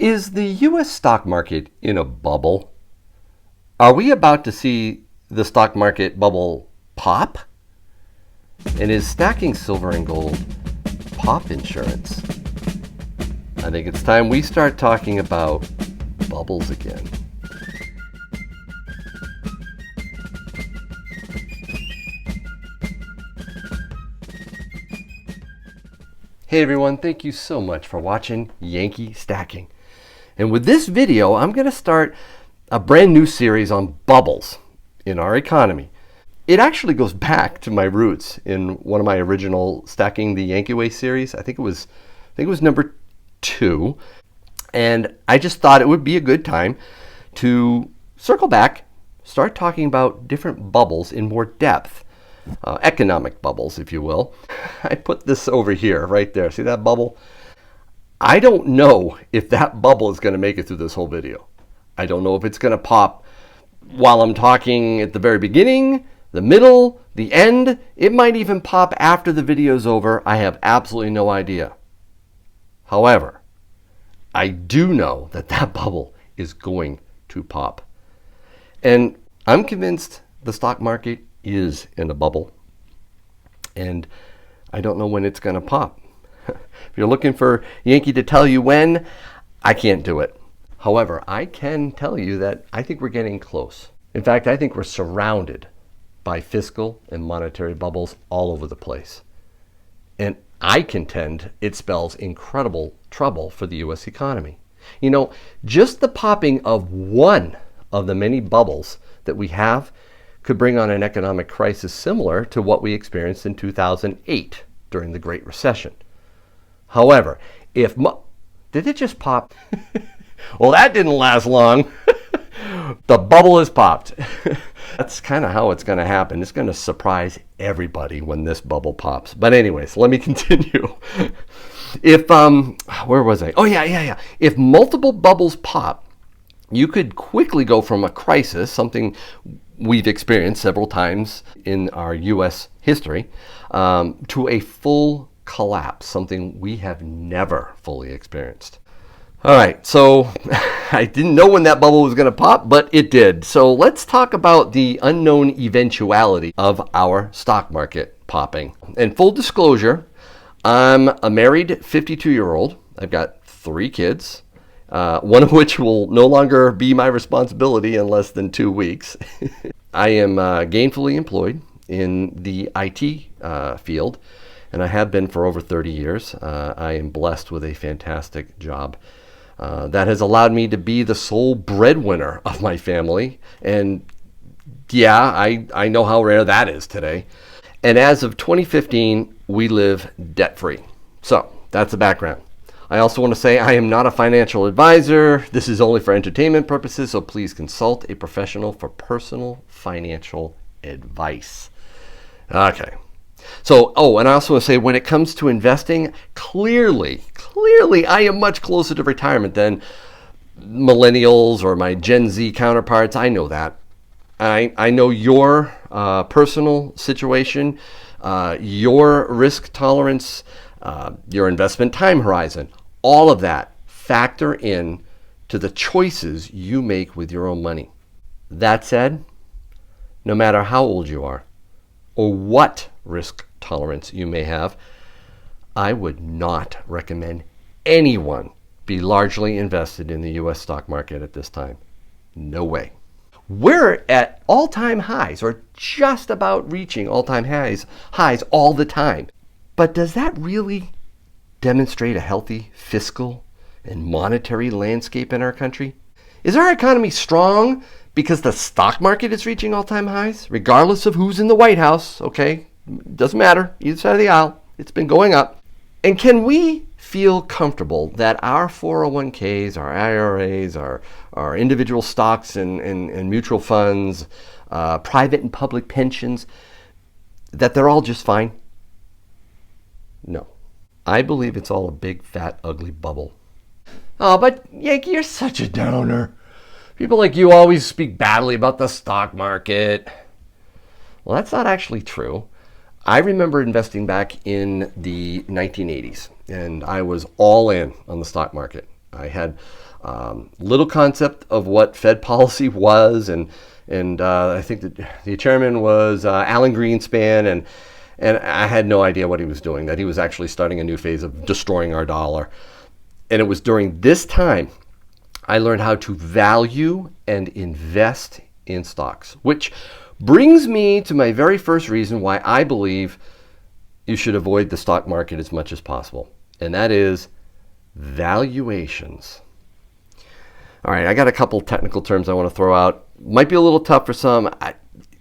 Is the U.S. stock market in a bubble? Are we about to see the stock market bubble pop? And is stacking silver and gold pop insurance? I think it's time we start talking about bubbles again. Hey everyone, thank you so much for watching Yankee Stacking. And with this video, I'm going to start a brand new series on bubbles in our economy. It actually goes back to my roots in one of my original Stacking the Yankee Way series. I think it was number 2. And I just thought it would be a good time to circle back, start talking about different bubbles in more depth. Economic bubbles, if you will. I put this over here, right there. See that bubble? I don't know if that bubble is going to make it through this whole video. I don't know if it's going to pop while I'm talking at the very beginning, the middle, the end. It might even pop after the video's over. I have absolutely no idea. However, I do know that that bubble is going to pop. And I'm convinced the stock market is in a bubble. And I don't know when it's going to pop. If you're looking for Yankee to tell you when, I can't do it. However, I can tell you that I think we're getting close. In fact, I think we're surrounded by fiscal and monetary bubbles all over the place. And I contend it spells incredible trouble for the U.S. economy. You know, just the popping of one of the many bubbles that we have could bring on an economic crisis similar to what we experienced in 2008 during the Great Recession. However, did it just pop? Well, that didn't last long. The bubble has popped. That's kind of how it's going to happen. It's going to surprise everybody when this bubble pops. But anyways, let me continue. Where was I? Oh, yeah. If multiple bubbles pop, you could quickly go from a crisis, something we've experienced several times in our U.S. history, to a full collapse, something we have never fully experienced. All right, so I didn't know when that bubble was going to pop, but it did. So let's talk about the unknown eventuality of our stock market popping. And full disclosure, I'm a married 52-year-old. I've got 3 kids, one of which will no longer be my responsibility in less than 2 weeks. I am gainfully employed in the IT field, and I have been for over 30 years. I am blessed with a fantastic job that has allowed me to be the sole breadwinner of my family. And yeah, I know how rare that is today. And as of 2015, we live debt-free. So that's the background. I also want to say I am not a financial advisor. This is only for entertainment purposes, so please consult a professional for personal financial advice. Okay. So, and I also want to say when it comes to investing, clearly, I am much closer to retirement than millennials or my Gen Z counterparts. I know that. I know your personal situation, your risk tolerance, your investment time horizon. All of that factor in to the choices you make with your own money. That said, no matter how old you are or what risk tolerance you may have, I would not recommend anyone be largely invested in the U.S. stock market at this time. No way. We're at all-time highs or just about reaching all-time highs all the time. But does that really demonstrate a healthy fiscal and monetary landscape in our country? Is our economy strong because the stock market is reaching all-time highs, regardless of who's in the White House? Okay, doesn't matter, either side of the aisle, it's been going up. And can we feel comfortable that our 401ks, our IRAs, our individual stocks and mutual funds, private and public pensions, that they're all just fine? No. I believe it's all a big, fat, ugly bubble. Oh, but Yankee, you're such a downer. People like you always speak badly about the stock market. Well, that's not actually true. I remember investing back in the 1980s, and I was all in on the stock market. I had little concept of what Fed policy was, and I think that the chairman was Alan Greenspan, and I had no idea what he was doing, that he was actually starting a new phase of destroying our dollar. And it was during this time I learned how to value and invest in stocks, which brings me to my very first reason why I believe you should avoid the stock market as much as possible, and that is valuations. All right, I got a couple technical terms I want to throw out. Might be a little tough for some.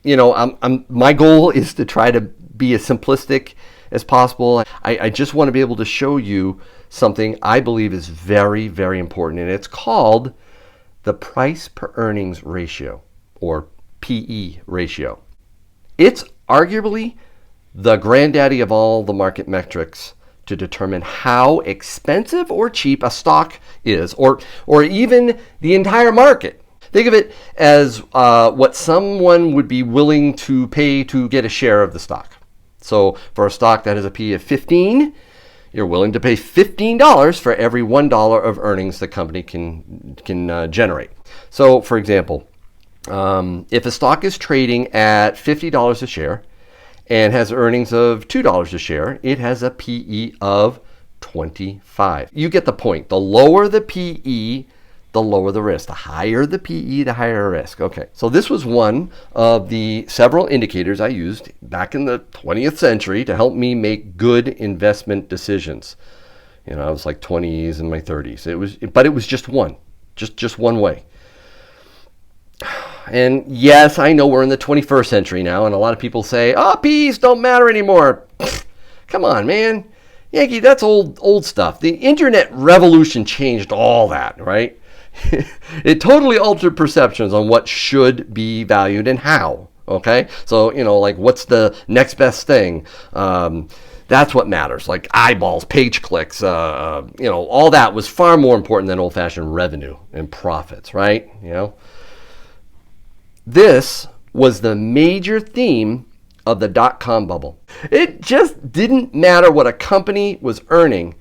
My goal is to try to be as simplistic as possible. I just want to be able to show you something I believe is very, very important, and it's called the price per earnings ratio, or PE ratio. It's arguably the granddaddy of all the market metrics to determine how expensive or cheap a stock is, or even the entire market. Think of it as what someone would be willing to pay to get a share of the stock. So for a stock that has a P of 15, you're willing to pay $15 for every $1 of earnings the company can generate. So for example, if a stock is trading at $50 a share and has earnings of $2 a share, it has a PE of 25. You get the point. The lower the PE, the lower the risk. The higher the PE, the higher risk. Okay, so this was one of the several indicators I used back in the 20th century to help me make good investment decisions. I was like 20s and my 30s. But it was just one way. And yes, I know we're in the 21st century now, and a lot of people say, PEs don't matter anymore. Come on, man. Yankee, that's old stuff. The internet revolution changed all that, right? It totally altered perceptions on what should be valued and how, okay? So, like what's the next best thing? That's what matters, like eyeballs, page clicks, all that was far more important than old-fashioned revenue and profits, right? This was the major theme of the dot-com bubble. It just didn't matter what a company was earning.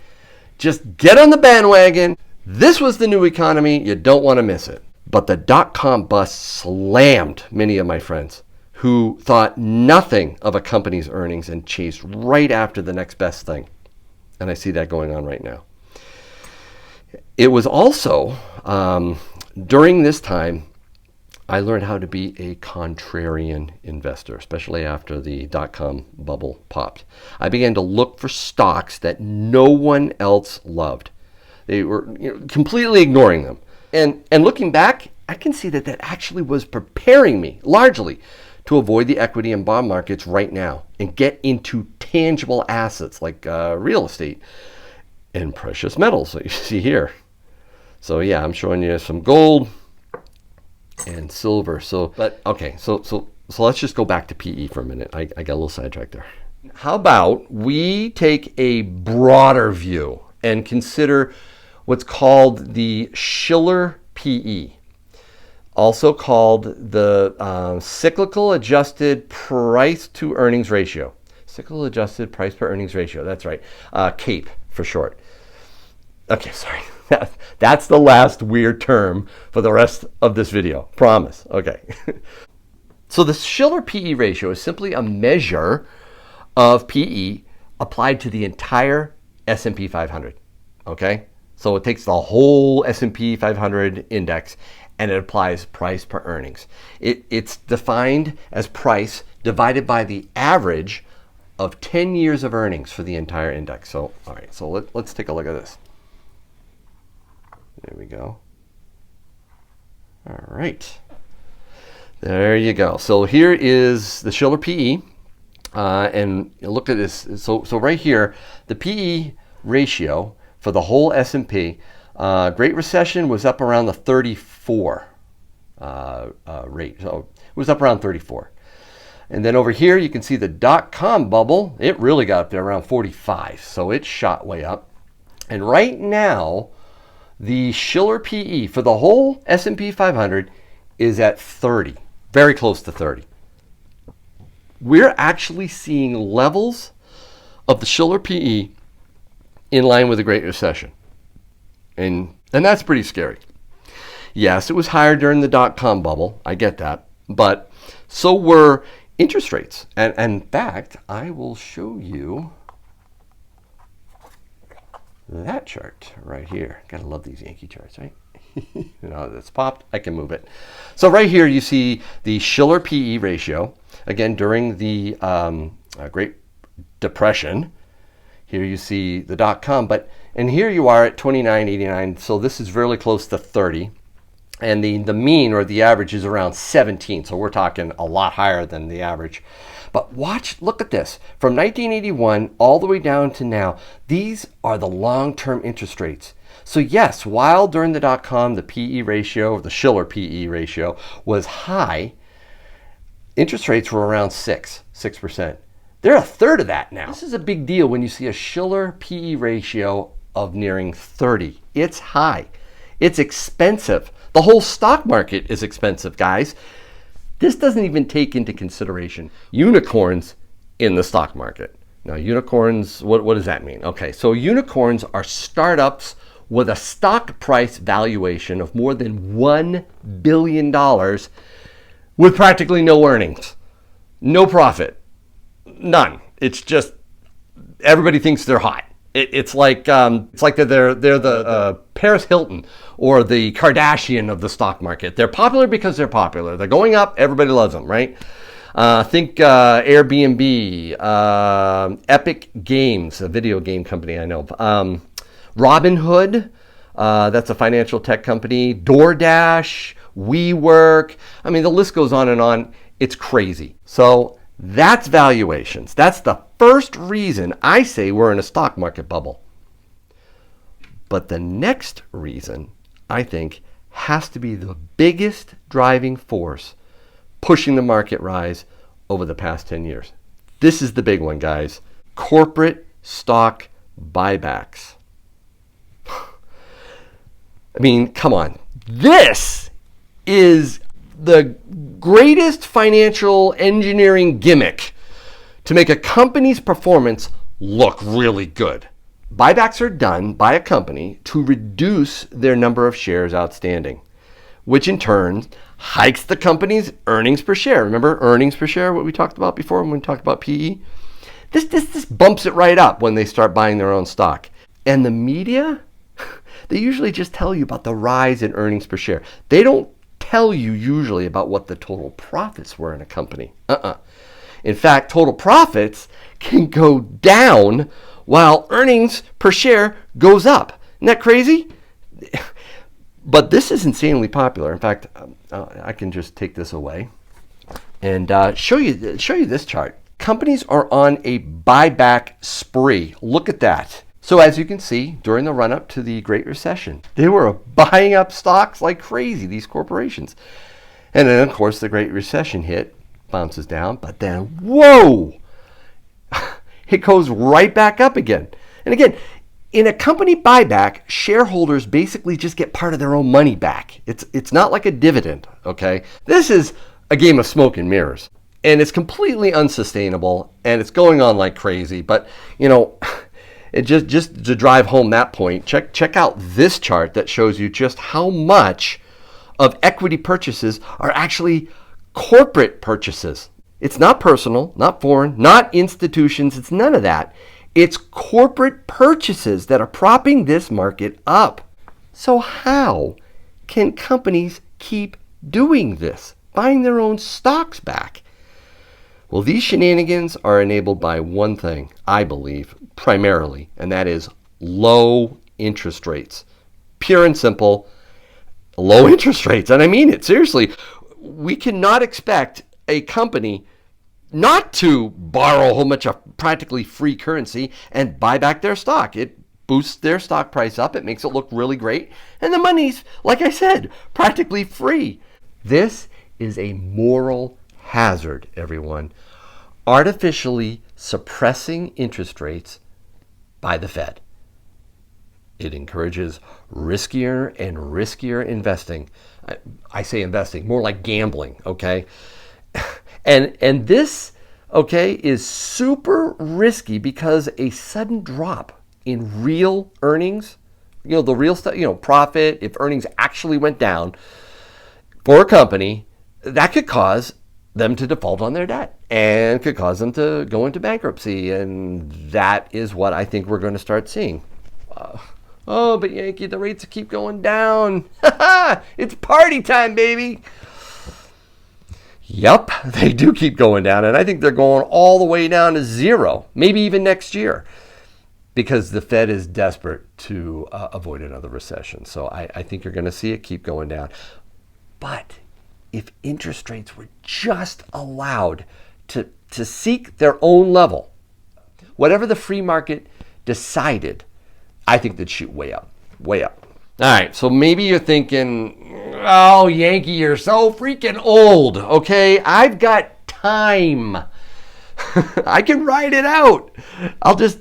Just get on the bandwagon. This was the new economy. You don't want to miss it. But the dot-com bust slammed many of my friends who thought nothing of a company's earnings and chased right after the next best thing. And I see that going on right now. It was also during this time I learned how to be a contrarian investor, especially after the dot-com bubble popped. I began to look for stocks that no one else loved. They were completely ignoring them. And looking back, I can see that actually was preparing me largely to avoid the equity and bond markets right now and get into tangible assets like real estate and precious metals that you see here. So yeah, I'm showing you some gold and silver. So let's just go back to PE for a minute. I got a little sidetracked there. How about we take a broader view and consider what's called the Shiller PE, also called the cyclical adjusted price to earnings ratio. Cyclical adjusted price per earnings ratio. That's right. CAPE for short. Okay, sorry. That's the last weird term for the rest of this video. Promise. Okay. So the Shiller PE ratio is simply a measure of PE applied to the entire S&P 500. Okay? So it takes the whole S&P 500 index and it applies price per earnings. It's defined as price divided by the average of 10 years of earnings for the entire index. So, all right, so let's take a look at this. There we go. All right. There you go. So here is the Shiller PE. And look at this. So right here, the PE ratio for the whole S&P, Great Recession was up around the 34 rate. So it was up around 34. And then over here, you can see the dot-com bubble. It really got up there around 45. So it shot way up. And right now, the Shiller PE for the whole S&P 500 is at 30, very close to 30. We're actually seeing levels of the Shiller PE in line with the Great Recession. And And that's pretty scary. Yes, it was higher during the dot-com bubble. I get that. But so were interest rates. And in fact, I will show you that chart right here. Gotta love these Yankee charts, right? That's popped. I can move it. So right here you see the Shiller PE ratio. Again, during the Great Depression. Here you see the dot-com. And here you are at 29.89. So this is really close to 30. And the mean or the average is around 17. So we're talking a lot higher than the average. But look at this. From 1981 all the way down to now, these are the long-term interest rates. So yes, while during the dot-com, the PE ratio, or the Shiller PE ratio, was high, interest rates were around 6%. They're a third of that now. This is a big deal when you see a Shiller PE ratio of nearing 30. It's high. It's expensive. The whole stock market is expensive, guys. This doesn't even take into consideration unicorns in the stock market. Now, unicorns, what does that mean? Okay, so unicorns are startups with a stock price valuation of more than $1 billion with practically no earnings, no profit, none. It's just everybody thinks they're hot. It's like they're the Paris Hilton or the Kardashian of the stock market. They're popular because they're popular. They're going up. Everybody loves them, right? Think Airbnb, Epic Games, a video game company I know. Robinhood, that's a financial tech company. DoorDash, WeWork. I mean, the list goes on and on. It's crazy. So that's valuations. That's the first reason I say we're in a stock market bubble. But the next reason, I think, has to be the biggest driving force pushing the market rise over the past 10 years. This is the big one, guys. Corporate stock buybacks. I mean, come on. This is the greatest financial engineering gimmick to make a company's performance look really good. Buybacks are done by a company to reduce their number of shares outstanding, which in turn hikes the company's earnings per share. Remember earnings per share, what we talked about before when we talked about PE? This bumps it right up when they start buying their own stock. And the media, they usually just tell you about the rise in earnings per share. They don't tell you usually about what the total profits were in a company. In fact, total profits can go down while earnings per share goes up. Isn't that crazy? But this is insanely popular. In fact, I can just take this away and show you this chart. Companies are on a buyback spree. Look at that. So as you can see, during the run-up to the Great Recession, they were buying up stocks like crazy, these corporations. And then, of course, the Great Recession hit, bounces down, but then, whoa, it goes right back up again. And again, in a company buyback, shareholders basically just get part of their own money back. It's not like a dividend, okay? This is a game of smoke and mirrors. And it's completely unsustainable, and it's going on like crazy. But, it just to drive home that point, check out this chart that shows you just how much of equity purchases are actually corporate purchases. It's not personal, not foreign, not institutions. It's none of that. It's corporate purchases that are propping this market up. So how can companies keep doing this, buying their own stocks back? Well, these shenanigans are enabled by one thing, I believe, primarily, and that is low interest rates. Pure and simple, low interest rates. And I mean it, seriously. We cannot expect a company not to borrow a whole bunch of practically free currency and buy back their stock. It boosts their stock price up. It makes it look really great. And the money's, like I said, practically free. This is a moral hazard, everyone. Artificially suppressing interest rates by the Fed. It encourages riskier and riskier investing. I say investing, more like gambling, okay? And this, okay, is super risky because a sudden drop in real earnings, the real stuff, profit, if earnings actually went down for a company, that could cause them to default on their debt and could cause them to go into bankruptcy. And that is what I think we're going to start seeing. Oh, but Yankee, the rates keep going down. It's party time, baby. Yep, they do keep going down. And I think they're going all the way down to zero, maybe even next year, because the Fed is desperate to avoid another recession. So I think you're going to see it keep going down. But if interest rates were just allowed to seek their own level, whatever the free market decided, I think they'd shoot way up, way up. All right, so maybe you're thinking, oh, Yankee, you're so freaking old, okay? I've got time. I can ride it out. I'll just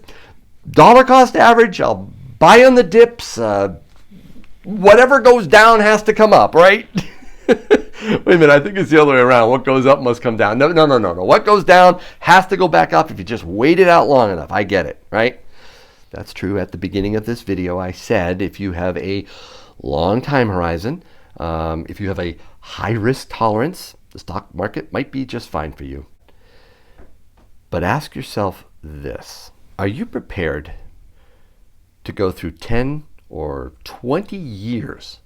dollar cost average, I'll buy on the dips. Whatever goes down has to come up, right? Wait a minute, I think it's the other way around. What goes up must come down. No. What goes down has to go back up if you just wait it out long enough. I get it, right? That's true. At the beginning of this video, I said if you have a long time horizon, if you have a high risk tolerance, the stock market might be just fine for you. But ask yourself this. Are you prepared to go through 10 or 20 years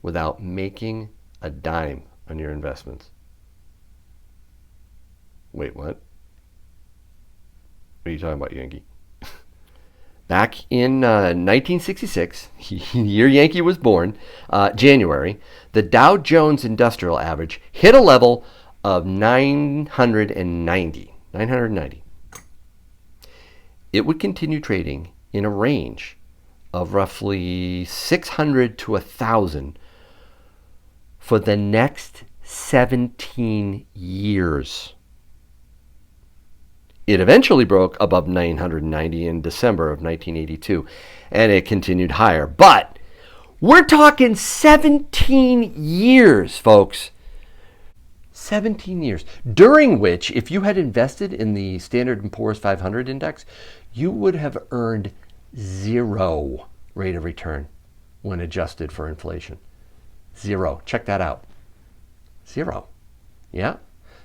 without making a dime on your investments? Wait, what? What are you talking about, Yankee? Back in 1966, the year Yankee was born, January, the Dow Jones Industrial Average hit a level of 990. It would continue trading in a range of roughly 600 to 1,000 for the next 17 years. It eventually broke above 990 in December of 1982, and it continued higher. But we're talking 17 years, folks. 17 years, during which, if you had invested in the Standard & Poor's 500 index, you would have earned 0 rate of return when adjusted for inflation. 0. Check that out. 0. Yeah.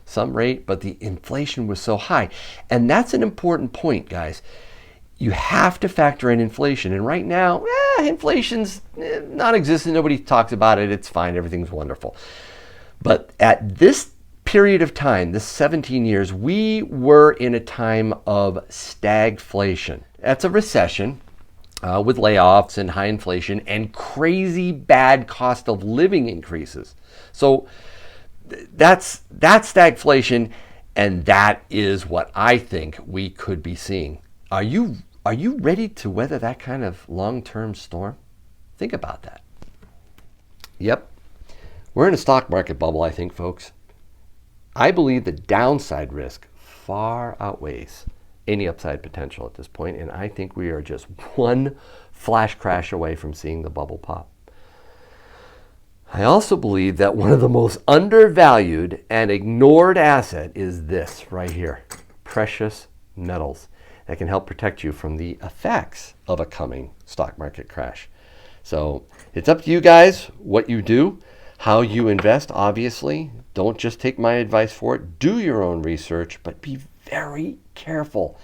Some rate, but the inflation was so high. And that's an important point, guys. You have to factor in inflation. And right now, inflation's non-existent. Nobody talks about it. It's fine. Everything's wonderful. But at this period of time, this 17 years, we were in a time of stagflation. That's a recession with layoffs and high inflation and crazy bad cost of living increases. So that's stagflation, and that is what I think we could be seeing. Are you ready to weather that kind of long-term storm? Think about that. Yep. We're in a stock market bubble, I think, folks. I believe the downside risk far outweighs any upside potential at this point, and I think we are just one flash crash away from seeing the bubble pop. I also believe that one of the most undervalued and ignored asset is this right here, precious metals, that can help protect you from the effects of a coming stock market crash. So it's up to you guys what you do, how you invest, obviously. Don't just take my advice for it. Do your own research, but be very careful.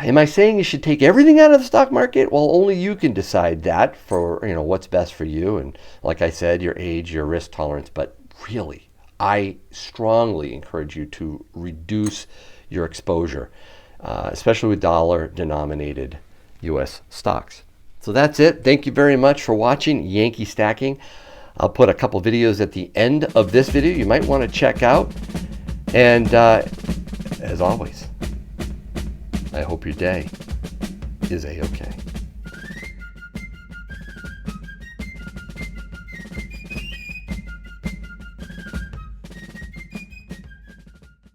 Am I saying you should take everything out of the stock market? Well, only you can decide that for what's best for you. And like I said, your age, your risk tolerance. But really, I strongly encourage you to reduce your exposure, especially with dollar-denominated U.S. stocks. So that's it. Thank you very much for watching Yankee Stacking. I'll put a couple videos at the end of this video you might want to check out. And as always, I hope your day is A-okay.